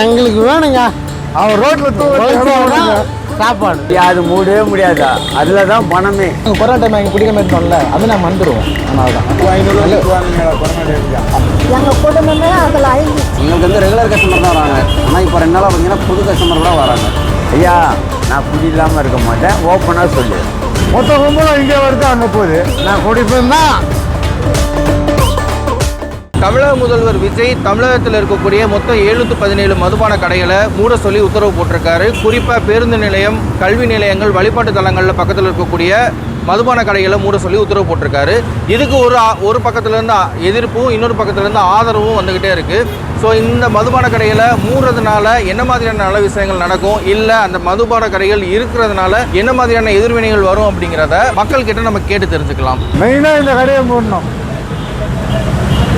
எங்களுக்கு வேணுங்க. அவன் ரோட்ல சாப்பாடு அது மூடவே முடியாதா? அதுல தான் பணமே. கொரோனா டைம் எங்கள் குடிக்காம இருக்கோம்ல, அது நாங்கள் வந்துடுவோம். அதனால எங்கள் குடும்பமே அதில் எங்களுக்கு வந்து ரெகுலர் கஸ்டமர் தான் வராங்க. ஆனால் இப்போ 2 நாளாக பார்த்தீங்கன்னா புது கஸ்டமர் கூட வராங்க. ஐயா, நான் குடி இல்லாமல் இருக்க மாட்டேன், ஓப்பனாக சொல்லு. மொத்த கும்பலும் இங்கே வருது, அங்கே போகுது. நான் குடிப்பேன் தான். தமிழக முதல்வர் விஜய் தமிழகத்தில் இருக்கக்கூடிய மொத்தம் 717 மதுபான கடைகளை மூட சொல்லி உத்தரவு போட்டிருக்காரு. குறிப்பாக பேருந்து நிலையம், கல்வி நிலையங்கள், வழிபாட்டு தலங்களில் பக்கத்தில் இருக்கக்கூடிய மதுபான கடைகளை மூட சொல்லி உத்தரவு போட்டிருக்காரு. இதுக்கு ஒரு பக்கத்துலேருந்து எதிர்ப்பும் இன்னொரு பக்கத்துலேருந்து ஆதரவும் வந்துக்கிட்டே இருக்குது. ஸோ இந்த மதுபான கடைகளை மூடுறதுனால என்ன மாதிரியான நல்ல விஷயங்கள் நடக்கும், இல்லை அந்த மதுபான கடைகள் இருக்கிறதுனால என்ன மாதிரியான எதிர்வினைகள் வரும் அப்படிங்கிறத மக்கள்கிட்ட நம்ம கேட்டு தெரிஞ்சுக்கலாம். மெயினாக இந்த கடையை மூடணும்.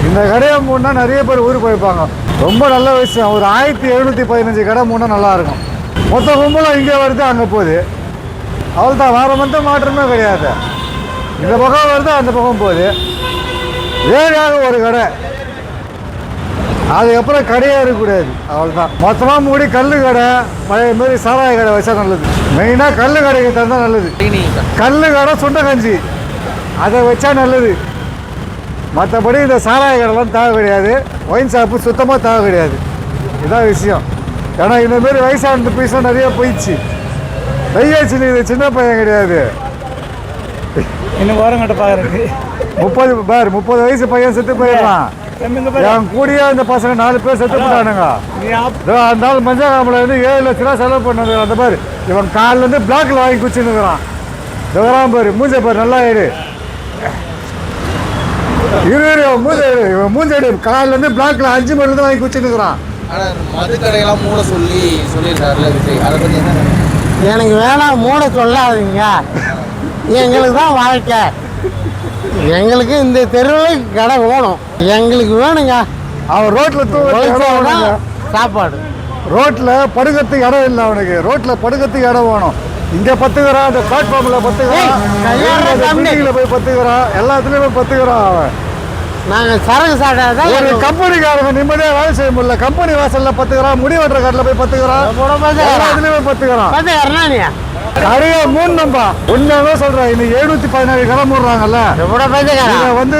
இந்த கடையை மூடினா நிறைய பேர் ஊருக்கு போயிருப்பாங்க. ரொம்ப நல்ல விஷயம். ஒரு 1715 கடை மூடினா நல்லாயிருக்கும். மொத்த கும்பலும் இங்கே வருது, அங்கே போகுது. அவள் தான் வேறு மொத்த மாற்றமே கிடையாது. இந்த பக்கம் வருது, அந்த பக்கம் போகுது. ஏழாக ஒரு கடை, அதுக்கப்புறம் கடையே இருக்கக்கூடாது. அவள் தான் மொத்தமாக மூடி கல் கடை, பழைய மாரி சாராய கடை வச்சா நல்லது. மெயினாக கல் கடைக்கு தந்தால் நல்லது. கல் கடை, சுண்ட கஞ்சி அதை வச்சா நல்லது. மற்றபடி இந்த சாராய கடைலாம் தேவை கிடையாது. ஒயின் ஷாப்பு சுத்தமாக தேவை கிடையாது. இதுதான் விஷயம். ஏன்னா இந்தமாரி வயசான பீஸும் நிறைய போயிடுச்சு. கையாச்சு இது சின்ன பையன் கிடையாது. இன்னும் ஓரங்கட்ட பார்க்குறேன். 30 வயசு பையன் செத்து போயிடலாம். என் கூடிய இந்த பசங்க 4 பேர் செத்து போட்டானுங்க. அந்த நாள் மஞ்சள் காமலை வந்து 7 லட்ச ரூபா செலவு பண்ணது. அந்த மாதிரி இவன் காலிலேருந்து பிளாக்ல வாங்கி குச்சின்னுக்குறான். வரான் பாரு, மூஞ்ச பாரு, நல்லா இரு மூஞ்சடி காலிலேருந்து பிளாக்ல 5 மணிலேருந்து வாங்கி குச்சின்னுக்குறான். மதுக்கடையெல்லாம் மூட சொல்லி சொல்லியிருக்காருல்ல விஜய், அதை பற்றி என்ன? எனக்கு வேணாம், மூட சொல்லாதீங்க. எங்களுக்கு தான் வாழ்க்கை. எங்களுக்கு இந்த தெருவில் கடை வேணும். எங்களுக்கு வேணுங்க. அவன் ரோட்டில் சாப்பாடு, ரோட்டில் படுக்கிறதுக்கு இடம் இல்லை அவனுக்கு. ரோட்டில் படுக்கிறதுக்கு இடம் வேணும். இங்கே பத்துக்கிறான், அந்த பிளாட்ஃபார்மில் பத்துக்கிறான், பில்டிங்கில் போய் பத்துக்கிறான், எல்லாத்துலேயும் போய் பத்துக்கிறான் அவன். நாங்கள் சரக்கு சாப்பிட்டா ஒரு கம்பெனிக்காரங்க நிம்மதியாக வேலை செய்ய முடியல. கம்பெனி வாசலில் பத்துக்கிறான், முடி வெட்டுற கடையில் போய் பத்துக்கிறான், எல்லாத்துலேயும் போய் பத்துக்கிறான். நிறைய மூணும்பா ஒன்றாவே சொல்கிறேன். இன்னைக்கு 717 கடை மூடுறாங்கல்ல, இதை வந்து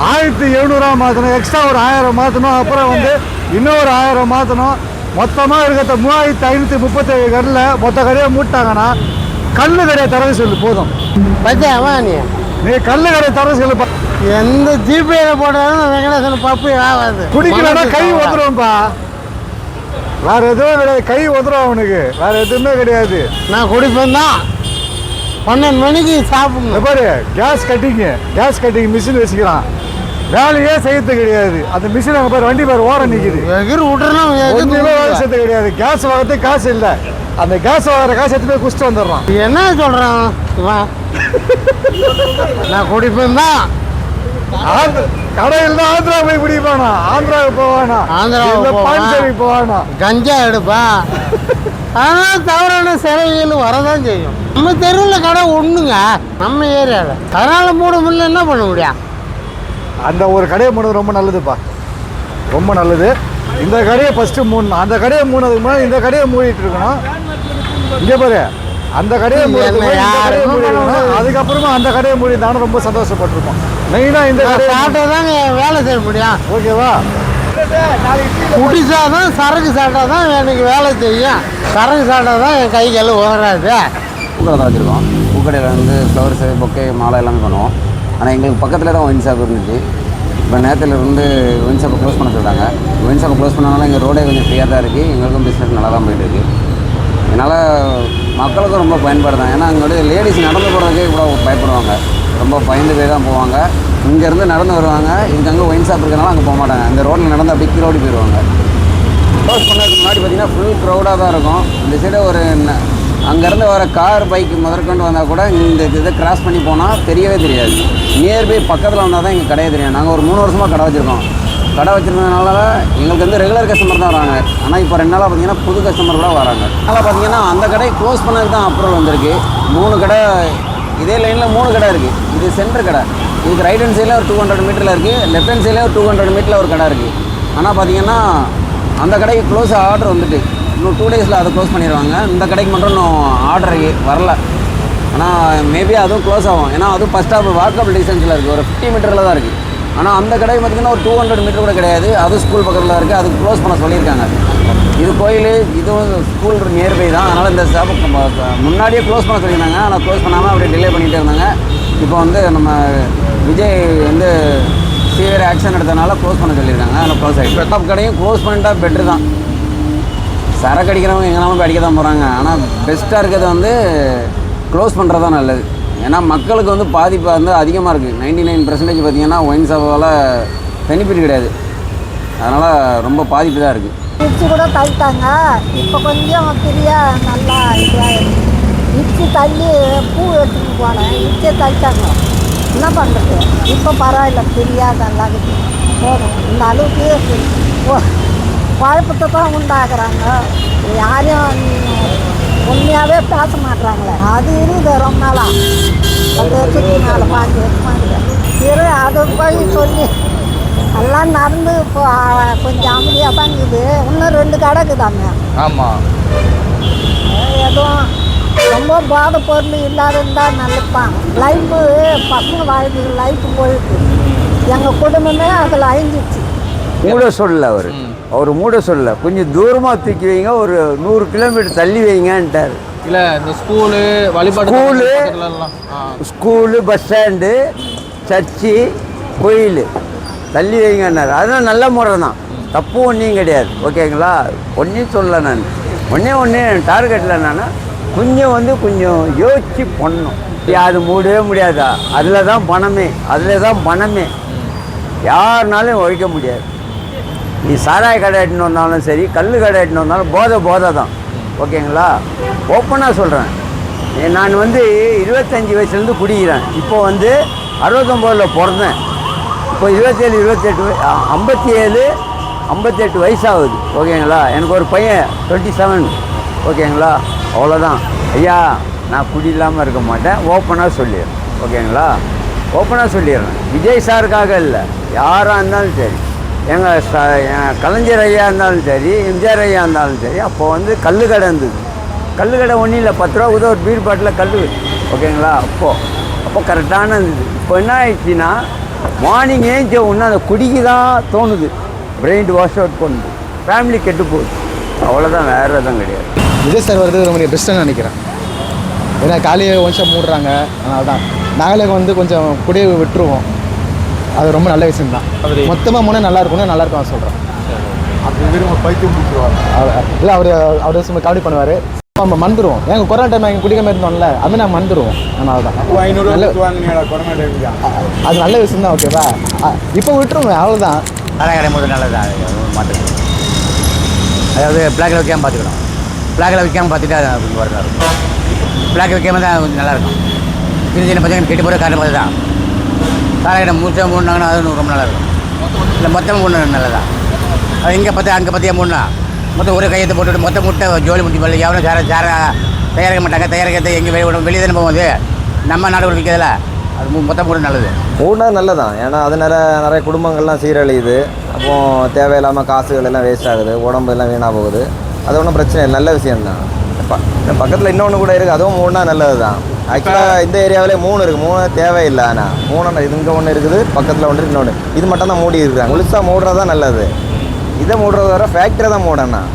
1700 மாற்றணும், எக்ஸ்ட்ரா ஒரு 1000 மாற்றணும், அப்புறம் வந்து இன்னொரு 1000 மாற்றணும். மொத்தமாக இருக்கிற 3537 கடையில் மொத்த கடையை மூட்டாங்கன்னா கல்லு கடையை தரவு சொல்லு போதும். நீ கல்லு கடையை தரவு சொல்லு. எந்த ஜிபேல போட்டாலும் வெங்கடேசன் பப்பு ஆகாது. குடிக்கலன்னா கை ஒதுரும்பா, வேற எதுவும் கிடையாது. கை ஒதுரும் அவனுக்கு, வேற எதுவுமே கிடையாது. நான் குடிப்பேன் தான். 12 மணிக்கு சாப்பிடணும். பாரு, கேஸ் கட்டிங் மிஷின் வச்சுக்கிறான். வேலையே செய்யறது கிடையாது. அந்த மிஷின் அங்கே பாரு, வண்டி பாரு ஓரம் நிற்கிது. ஒன்றுமே வேலை செய்யறது கிடையாது. கேஸ் வாங்கிறதுக்கு காசு இல்லை. அந்த கேஸ் வாங்குற காசு எடுத்து போய் குடிச்சிட்டு வந்துடுறான். என்ன சொல்றான் நான் குடிப்பேன் தான். கடையில் தான் ஆந்திரா போய் குடிப்பானா, ஆந்திராவுக்கு போவானா, பாண்டிச்சேரிக்கு போவானா, கஞ்சா எடுப்பான். ஆனால் தவறான சேவைகள் வரதான் செய்யும். நம்ம தெருவில் கடை ஒண்ணுங்க, நம்ம ஏரியாவில். அதனால மூட முடியல, என்ன பண்ண முடியும்? அந்த ஒரு கடையை மூடுறது ரொம்ப நல்லதுப்பா, ரொம்ப நல்லது. இந்த கடையை ஃபஸ்ட்டு மூடணும். அந்த கடையை மூணதுக்கு முன்னாடி இந்த கடையை மூடிட்டு இருக்கணும். இங்கே பாரு, அந்த கடையை மூடிக்கணும். அதுக்கப்புறமா அந்த கடையை மூடிதானே ரொம்ப சந்தோஷப்பட்டிருக்கோம். மெயினாக இந்த கடையை சாப்பிட்டா தாங்க வேலை செய்ய முடியும். ஓகேவா? குடிச்சாதான், சரக்கு சாப்பிட்டா தான் எனக்கு வேலை செய்யும். சரக்கு சாப்பிட்டா தான் என் கை கால் உதறாது. பூக்கடை தான் வச்சுருக்கோம். பூக்கடையில் வந்து ஃப்ளவர்ஸு, பொக்கே, மாலை எல்லாமே பண்ணுவோம். ஆனால் எங்களுக்கு பக்கத்தில் தான் ஒயின் ஷாப் இருந்துச்சு. இப்போ நேரத்துலேருந்து ஒயின் ஷாப்பை க்ளோஸ் பண்ண சொல்லிட்டாங்க. ஒயின் ஷாப்பை க்ளோஸ் பண்ணனால எங்கள் ரோடே கொஞ்சம் ஃப்ரீயாக தான் இருக்குது. எங்களுக்கும் பிஸ்னஸ் நல்லா தான் போயிட்டுருக்கு. இதனால் மக்களுக்கும் ரொம்ப பயன்பாடு தான். ஏன்னா அங்கே லேடிஸ் நடந்து போகிறதுக்கே கூட பயப்படுவாங்க. ரொம்ப பயந்து போய் தான் போவாங்க. இங்கேருந்து நடந்து வருவாங்க. இதுக்கு அங்கே ஒயின் ஷாப் இருக்கிறனால அங்கே போக மாட்டாங்க. இந்த ரோட்டில் நடந்து அப்படியே கீழே ஓடி போயிடுவாங்க. க்ளோஸ் பண்ணதுக்கு முன்னாடி பார்த்திங்கன்னா ஃபுல் க்ரௌடாக தான் இருக்கும். இந்த சைடு ஒரு அங்கேருந்து வர கார், பைக் முதற்கொண்டு வந்தால் கூட இந்த இதை கிராஸ் பண்ணி போனால் தெரியவே தெரியாது. நியர்பை பக்கத்தில் வந்தால் தான் எங்கள் கடையே தெரியும். நாங்கள் ஒரு 3 வருஷமாக கடை வச்சுருக்கோம். கடை வச்சுருந்ததுனால எங்களுக்கு வந்து ரெகுலர் கஸ்டமர் தான் வராங்க. ஆனால் இப்போ 2 நாளாக பார்த்திங்கன்னா புது கஸ்டமர் கூட வராங்க. அதனால் பார்த்திங்கன்னா அந்த கடையை க்ளோஸ் பண்ணதுக்கு தான் அப்ரூவல் வந்திருக்கு. 3 கடை இதே லைனில் 3 கடை இருக்குது. இது சென்டர் கடை. இதுக்கு ரைட் ஹேண்ட் சைடில் ஒரு 200 மீட்டரில் இருக்குது, லெஃப்ட் ஹேண்ட் சைடில் ஒரு 200 மீட்டரில் ஒரு கடை இருக்குது. ஆனால் பார்த்திங்கன்னா அந்த கடைக்கு க்ளோஸ் ஆர்டர் வந்துட்டு இன்னும் 2 டேஸில் அதை க்ளோஸ் பண்ணிடுவாங்க. இந்த கடைக்கு மட்டும் இன்னும் ஆர்டர் வரல. ஆனால் மேபி அதுவும் க்ளோஸ் ஆகும். ஏன்னா அதுவும் ஃபஸ்ட் ஸ்டாப் வாக்கபிள் டிஸ்டன்ஸில் இருக்குது, ஒரு 50 மீட்டரில் தான் இருக்குது. ஆனால் அந்த கடை பார்த்திங்கன்னா ஒரு 200 மீட்டர் கூட கிடையாது, அது ஸ்கூல் பக்கத்தில் இருக்குது, அதுக்கு க்ளோஸ் பண்ண சொல்லியிருக்காங்க. இது கோயில், இதுவும் ஸ்கூல் நியர்பை தான். அதனால் இந்த ஷாப்பு முன்னாடியே க்ளோஸ் பண்ண சொல்லியிருந்தாங்க. ஆனால் க்ளோஸ் பண்ணாமல் அப்படியே டிலே பண்ணிகிட்டே இருந்தாங்க. இப்போ வந்து நம்ம விஜய் வந்து சீவியர் ஆக்ஷன் எடுத்தனால க்ளோஸ் பண்ண சொல்லியிருக்காங்க. அதில் க்ளோஸ் ஆகிடுச்சு. ஷாப் கடையும் க்ளோஸ் பண்ணிட்டா பெட்ரு தான். சரக்கு அடிக்கிறவங்க எங்கேனாலும் போய் அடிக்க தான் போகிறாங்க. ஆனால் பெஸ்ட்டாக இருக்கிறது வந்து க்ளோஸ் பண்ணுறது தான் நல்லது. ஏன்னா மக்களுக்கு வந்து பாதிப்பு வந்து அதிகமாக இருக்குது. 99% பார்த்திங்கன்னா ஒயின் ஷாப்பால் பெனிஃபிட் கிடையாது. அதனால் ரொம்ப பாதிப்பு தான் இருக்குது. இட்சி கூட தள்ளிட்டாங்க. இப்போ கொஞ்சம் ஃப்ரீயாக நல்லா இதாக இட்சி தள்ளி பூ எடுத்துன்னு போனேன், இட்சியை தள்ளிட்டாங்க. என்ன பண்ணுறது? இப்போ பரவாயில்ல, ஃப்ரீயாக நல்லா இருக்குது. போதும். இந்த அளவுக்கு குழப்பத்தை தான் உண்டாக்குறாங்க. யாரையும் உண்மையாகவே பேச மாட்டாங்களே. அது இருக்குது ரொம்ப நாளாக. அது சுற்றி மேலே 5 வருஷமாக இரு. அதை போய் சொல்லி எல்லாம் நடந்து இப்போ கொஞ்சம் அமைதியாக தான் இருக்குது. இன்னும் 2 கடை இருக்குதாங்க. ஆமாம், எதுவும் ரொம்ப போதை பொருள் இல்லாததான் நல்லதுதான். லைஃபு பசங்க வாழ்க்கை லைஃப் போயிடுது. எங்கள் குடும்பமே அதில் அழிஞ்சிச்சு. மூட சொல்லல அவர் மூட சொல்லல, கொஞ்சம் தூரமாக தூக்கி வைங்க, ஒரு 100 கிலோமீட்டர் தள்ளி வைங்கன்ட்டார். இல்லை இந்த ஸ்கூலு வழிபாடு ஸ்கூலு, பஸ் ஸ்டாண்டு, சர்ச்சு, கோயில் தள்ளி வைங்கன்னார். அதெல்லாம் நல்ல முறை தான், தப்பு ஒன்றையும் கிடையாது. ஓகேங்களா? ஒன்றையும் சொல்லலை நான். ஒன்றே டார்கெட்டில் என்னன்னா கொஞ்சம் யோசிச்சு பண்ணணும். அது மூடவே முடியாதா? அதில் தான் பணமே யாருனாலும் ஒழிக்க முடியாது. நீ சாராய கடை எட்டுன்னு வந்தாலும் சரி, கல் கடை எட்டுன்னு வந்தாலும் போதை தான். ஓகேங்களா? ஓப்பனாக சொல்கிறேன். நான் வந்து 25 வயசுலேருந்து குடிக்கிறேன். இப்போ வந்து 69 பிறந்தேன். இப்போ 27, 28, 57 வயசாகுது. ஓகேங்களா? எனக்கு ஒரு பையன் 27. ஓகேங்களா? அவ்வளோதான். ஐயா, நான் குடி இல்லாமல் இருக்க மாட்டேன். ஓப்பனாக சொல்லிடுறேன். ஓகேங்களா? ஓப்பனாக சொல்லிடுறேன். விஜய் சாருக்காக இல்லை, யாராக இருந்தாலும் சரி, எங்கள் கலைஞர் ஐயா இருந்தாலும் சரி, எம்ஜிஆர் ஐயா இருந்தாலும் சரி, அப்போ வந்து கல் கடை இருந்தது. கல் கடை ஒன்றும் இல்லை, 10 ரூபா ஒரு பீர் பாட்டில் கல். ஓகேங்களா? அப்போ கரெக்டான இருந்தது. இப்போ என்ன ஆயிடுச்சுன்னா, மார்னிங் ஏஞ்சி ஒன்று அந்த குடிக்கு தான் தோணுது. பிரெயின் வாஷ் அவுட் பண்ணுது, ஃபேமிலி கெட்டு போகுது. அவ்வளோதான், வேறு எதுவும் கிடையாது. விஜய் சார் வருது ரொம்ப பெஸ்ட்டுன்னு நினைக்கிறேன். ஏன்னா காலையில் ஒன் ஷாப் மூடுறாங்க, அதனால தான் நாங்களே வந்து கொஞ்சம் குடியை விட்டுருவோம். அது ரொம்ப நல்ல விஷயம் தான். மொத்தமாக முன்னே நல்லா இருக்கும் சொல்கிறேன். அப்படி விரும்ப பைத்தியம் முடிச்சுருவாங்க. இல்லை, அவர் சும்மா காமெடி பண்ணுவார். நம்ம மறந்துடுவோம். எங்கள் கொரோனா டைம் எங்கள் குடிக்காம இருந்தோம்ல, அது நாங்கள் மறந்துடுவோம். அதனால தான் 500 வாங்கினீங்களா கொரோனா டைம்? அது நல்ல விஷயம் தான். ஓகேவா? இப்போ விட்டுருவோம், அவ்வளோதான். சாராய கடை போது நல்லதான் மாற்று. அதாவது பிளாக்கில் வைக்காமல் பார்த்துக்கணும். பிளாக்கில் வைக்காமல் பார்த்துட்டு அது வரணும். பிளாக் வைக்காமல் தான் கொஞ்சம் நல்லாயிருக்கும். சின்ன பசங்க கெட்டு போகிற காரணம் தான். சாராய கடை மூடினாங்கன்னா அது ரொம்ப நல்லாயிருக்கும். இல்லை மொத்தமாக மூணு நல்லதான். அது இங்கே அங்கே மூணுனா மொத்தம் ஒரே கையத்தை போட்டுவிட்டு மொத்தம் முட்டை ஜோலி முட்டி போடல. எவனும் தயாரிக்க மாட்டாங்க. தயாரிக்கிறது எங்கே வெளியே தானே போகுது. நம்ம நாடு விற்கிறதுல அது மொத்தம் மூணு நல்லது. மூணா நல்லதான். ஏன்னா அதனால நிறைய குடும்பங்கள்லாம் சீரழியுது. அப்போ தேவையில்லாமல் காசுகள் எல்லாம் வேஸ்ட் ஆகுது, உடம்பு எல்லாம் வீணாக போகுது. அது ஒன்றும் பிரச்சனை இல்லை, நல்ல விஷயம்தான். இந்த பக்கத்தில் இன்னொன்று கூட இருக்குது, அதுவும் மூணா நல்லது தான். ஆக்சுவலாக இந்த ஏரியாவிலே 3 இருக்குது. 3 தேவையில்லை. ஆனால் 3 இது இங்கே ஒன்று இருக்குது, பக்கத்தில் ஒன்று இன்னொன்று. இது மட்டும் தான் மூடி இருக்கிறாங்க. முழுசாக மூடுறது தான் நல்லது. இதை மூடுறது வர ஃபேக்ட்ரியை தான் மூடணும்.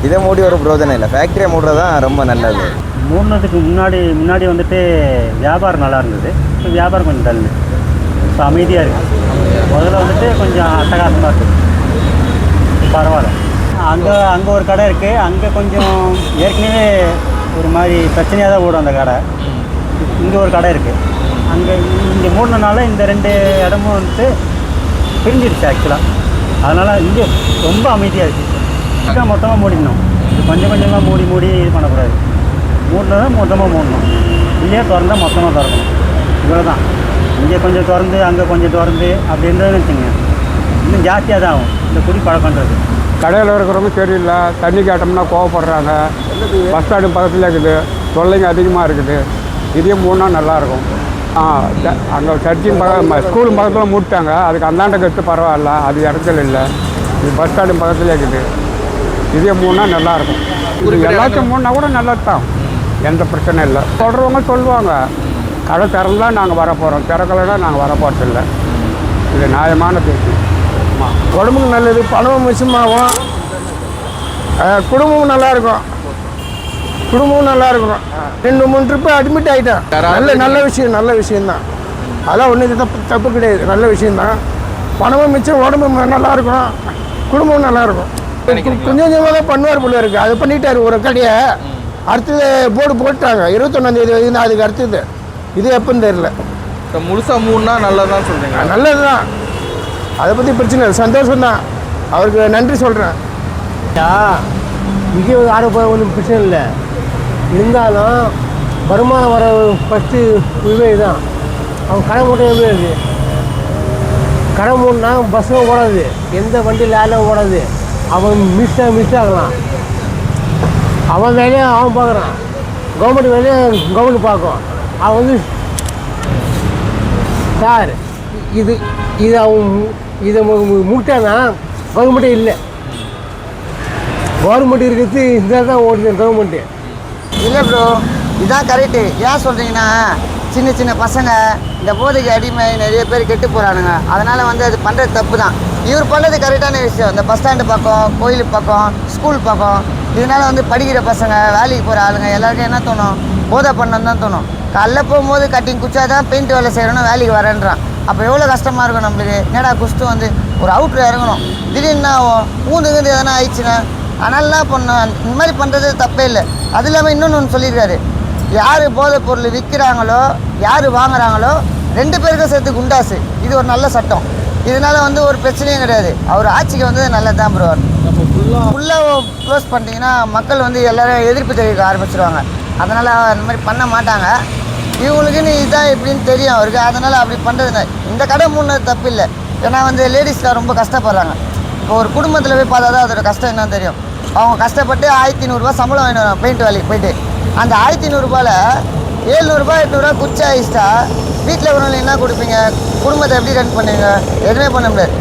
இதை மூடி ஒரு பிரோஜனம் இல்லை, ஃபேக்ட்ரியை மூடுறது தான் ரொம்ப நல்லது. மூடினதுக்கு முன்னாடி வந்துட்டு வியாபாரம் நல்லா இருந்தது. இப்போ வியாபாரம் கொஞ்சம் தள்ளு. இப்போ அமைதியாக இருக்குது. முதல்ல வந்துட்டு கொஞ்சம் அட்டகாசமாக இருக்குது. பரவாயில்ல. அங்கே ஒரு கடை இருக்குது. அங்கே கொஞ்சம் ஏற்கனவே ஒரு மாதிரி பிரச்சனையாக தான் ஓடும் அந்த கடை. இங்கே ஒரு கடை இருக்குது. இங்கே மூடினால இந்த 2 இடமும் வந்துட்டு பிரிஞ்சிடுச்சு ஆக்சுவலாக. அதனால் இங்கே ரொம்ப அமைதியாக இருக்குது. மொத்தமாக மூடிடணும். கொஞ்சம் கொஞ்சமாக மூடி இது பண்ணக்கூடாது. மூடினதான் மொத்தமாக மூடணும். இல்லையா திறந்தால் மொத்தமாக திறக்கணும். இவ்வளோ தான். இங்கே கொஞ்சம் திறந்து அங்கே கொஞ்சம் திறந்து அப்படி இருந்ததுன்னு வச்சுங்க, இன்னும் ஜாஸ்தியாக தான் ஆகும் இந்த குடி பழக்கன்றது. கடையில் இருக்கிறவங்க சரியில்லை, தண்ணி கேட்டோம்னா கோவப்படுறாங்க. பஸ் ஸ்டாண்டு பக்கத்தில் இருக்குது, தொல்லைங்க அதிகமாக இருக்குது. இதையும் மூணா நல்லாயிருக்கும். அங்கே சர்ச்சின் பக்கம் ஸ்கூல் பக்கத்தில் மூட்டாங்க. அதுக்கு அந்தாண்ட கற்று பரவாயில்ல, அது இடத்துல இல்லை. இது பஸ் ஸ்டாண்டு பக்கத்தில் இருக்குது. இதே மூணா நல்லாயிருக்கும். இது எல்லாத்தையும் மூணா கூட நல்லது தான், எந்த பிரச்சனையும் இல்லை. சொல்கிறவங்க சொல்லுவாங்க கடை திறந்தா நாங்கள் வர போகிறோம், திறக்கலைன்னா நாங்கள் வர போகிறதில்ல. இது நியாயமான பேச்சு. ஆமாம், உடம்புக்கு நல்லது, பணமும் மிச்சமாகும், குடும்பமும் நல்லாயிருக்கும். குடும்பமும் நல்லா இருக்கணும். 2-3 ட்ரிப்பு அட்மிட் ஆகிட்டேன். நல்ல விஷயம், நல்ல விஷயந்தான். அதெல்லாம் ஒன்றும் தப்பு கிடையாது, நல்ல விஷயந்தான். பணமும் மிச்சம், உடம்பு நல்லா இருக்கும், குடும்பமும் நல்லா இருக்கும். கொஞ்சம் கொஞ்சமாக தான் பண்ணுவார் போல இருக்குது. அது பண்ணிட்டார் ஒரு கடையை. அடுத்தது போர்டு போட்டாங்க 21ஆம் தேதி, அதுக்கு அடுத்தது இது எப்போன்னு தெரியல. முழுசாக மூணுனா நல்லதான் சொல்கிறீங்க? நல்லது தான், அதை பற்றி பிரச்சனை இல்லை, சந்தோஷம்தான். அவருக்கு நன்றி சொல்கிறேன். விஜய் ஆரோப்பம் ஒன்றும் பிரச்சனை இல்லை, இருந்தாலும் வருமானம் வர ஃபஸ்ட்டு இதுவே தான். அவன் கடை மூட்டை எப்படி இருக்குது? கடை மூட்டினா பஸ்ஸும் ஓடாது, எந்த வண்டி லேலும் ஓடாது. அவன் மிஸ் ஆகலாம். அவன் வேலையை அவன் பார்க்குறான், கவர்மெண்ட் வேலையை கவர்மெண்ட் பார்க்கும். அவன் வந்து சார் இது அவன் இதை மூட்டானா கவர்மெண்ட்டே இல்லை. கவர்மெண்ட் இருக்கிறது இந்த தான் ஓடுது கவர்மெண்ட்டு. இல்லை ப்ரோ, இதுதான் கரெக்டு. ஏன் சொல்கிறீங்கன்னா, சின்ன சின்ன பசங்க இந்த போதைக்கு அடிமை நிறைய பேர் கெட்டு போகிறானுங்க. அதனால் வந்து அது பண்ணுறது தப்பு தான். இவர் பண்ணுறது கரெக்டான விஷயம். இந்த பஸ் ஸ்டாண்டு பக்கம், கோயில் பக்கம், ஸ்கூல் பக்கம், இதனால் வந்து படிக்கிற பசங்க, வேலைக்கு போகிற ஆளுங்க எல்லாருக்கும் என்ன தோணும்? போதை பண்ணணும் தான் தோணும். காலைல போகும்போது கட்டிங் குச்சா தான் பெயிண்ட் வேலை செய்யணும்னா வேலைக்கு வரேன்றான். அப்போ எவ்வளோ கஷ்டமாக இருக்கும் நம்மளுக்கு. என்னடா குஸ்ட்டு வந்து ஒரு அவுட்ரு இறங்கணும், திடீர்னு ஆகும், ஊந்துங்கிறது எதனா ஆயிடுச்சுன்னா. அதனால என்ன பண்ணணும், இந்த மாதிரி பண்ணுறது தப்பே இல்லை. அது இல்லாமல் இன்னொன்று ஒன்று சொல்லியிருக்காரு, யார் போதைப் பொருள் விற்கிறாங்களோ, யார் வாங்குறாங்களோ 2 பேருக்கும் சேர்த்து குண்டாசு. இது ஒரு நல்ல சட்டம். இதனால் வந்து ஒரு பிரச்சனையும் கிடையாது. அவர் ஆட்சிக்கு வந்து நல்லது தான் ப்ரோ. ஃபுல்லாக க்ளோஸ் பண்ணிட்டீங்கன்னா மக்கள் வந்து எல்லோரும் எதிர்ப்பு தெரிவிக்க ஆரம்பிச்சிடுவாங்க. அதனால் அந்த மாதிரி பண்ண மாட்டாங்க. இவங்களுக்குன்னு இதுதான் எப்படின்னு தெரியும் அவருக்கு. அதனால் அப்படி பண்ணுறது இந்த கடை மூணுனது தப்பு இல்லை. ஏன்னா வந்து லேடிஸ்லாம் ரொம்ப கஷ்டப்படுறாங்க. இப்போ ஒரு குடும்பத்தில் போய் பார்த்தா தான் அதோட கஷ்டம் என்னன்னு தெரியும். அவங்க கஷ்டப்பட்டு 1500 சம்பளம் வாங்கிடுவாங்க பெயிண்ட் வேலைக்கு போயிட்டு. அந்த 1500 700 800 குச்சி ஆயிடுச்சா வீட்டில் ஒரு என்ன கொடுப்பீங்க? குடும்பத்தை எப்படி ரன் பண்ணுவீங்க? எதுவுமே பண்ண முடியாது.